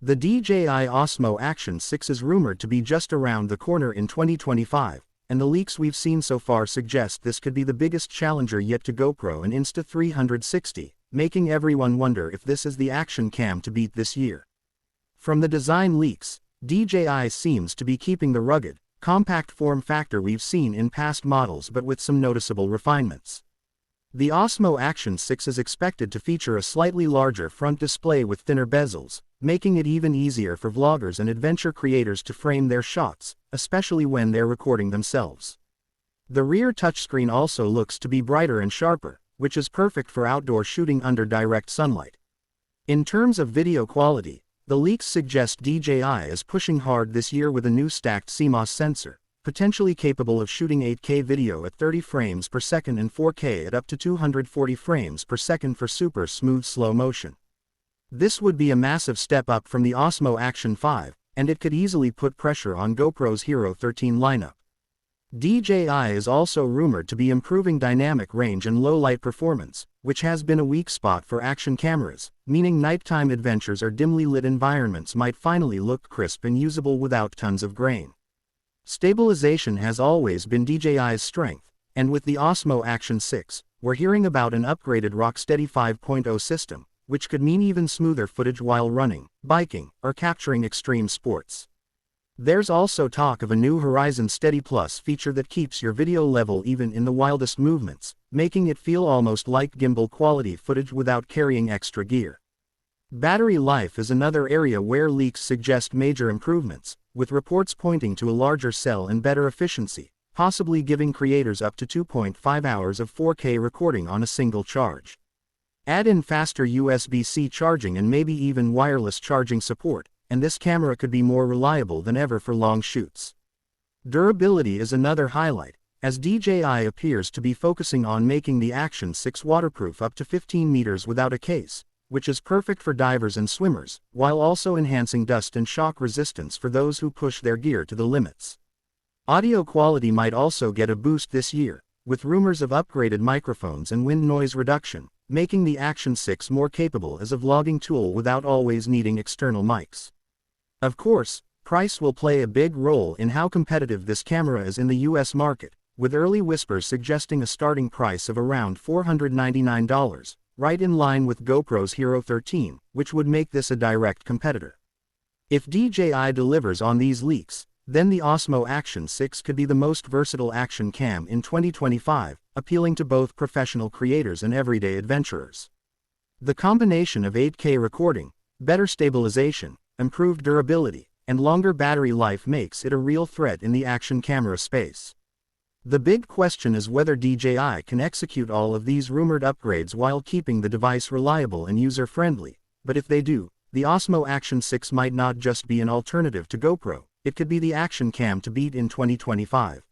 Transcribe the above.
The DJI Osmo Action 6 is rumored to be just around the corner in 2025, and the leaks we've seen so far suggest this could be the biggest challenger yet to GoPro and Insta360, making everyone wonder if this is the action cam to beat this year. From the design leaks, DJI seems to be keeping the rugged, compact form factor we've seen in past models but with some noticeable refinements. The Osmo Action 6 is expected to feature a slightly larger front display with thinner bezels, making it even easier for vloggers and adventure creators to frame their shots, especially when they're recording themselves. The rear touchscreen also looks to be brighter and sharper, which is perfect for outdoor shooting under direct sunlight. In terms of video quality, the leaks suggest DJI is pushing hard this year with a new stacked CMOS sensor, potentially capable of shooting 8K video at 30 frames per second and 4K at up to 240 frames per second for super smooth slow motion. This would be a massive step up from the Osmo Action 5, and it could easily put pressure on GoPro's Hero 13 lineup. DJI is also rumored to be improving dynamic range and low light performance, which has been a weak spot for action cameras, meaning nighttime adventures or dimly lit environments might finally look crisp and usable without tons of grain. Stabilization has always been DJI's strength, and with the Osmo Action 6, we're hearing about an upgraded RockSteady 5.0 system, which could mean even smoother footage while running, biking, or capturing extreme sports. There's also talk of a new HorizonSteady Plus feature that keeps your video level even in the wildest movements, making it feel almost like gimbal quality footage without carrying extra gear. Battery life is another area where leaks suggest major improvements, with reports pointing to a larger cell and better efficiency, possibly giving creators up to 2.5 hours of 4K recording on a single charge. Add in faster USB-C charging and maybe even wireless charging support, and this camera could be more reliable than ever for long shoots. Durability is another highlight, as DJI appears to be focusing on making the Action 6 waterproof up to 15 meters without a case, which is perfect for divers and swimmers, while also enhancing dust and shock resistance for those who push their gear to the limits. Audio quality might also get a boost this year, with rumors of upgraded microphones and wind noise reduction, making the Action 6 more capable as a vlogging tool without always needing external mics. Of course, price will play a big role in how competitive this camera is in the US market, with early whispers suggesting a starting price of around $499, right in line with GoPro's Hero 13, which would make this a direct competitor. If DJI delivers on these leaks, then the Osmo Action 6 could be the most versatile action cam in 2025, appealing to both professional creators and everyday adventurers. The combination of 8K recording, better stabilization, improved durability, and longer battery life makes it a real threat in the action camera space. The big question is whether DJI can execute all of these rumored upgrades while keeping the device reliable and user-friendly, but if they do, the Osmo Action 6 might not just be an alternative to GoPro, it could be the action cam to beat in 2025.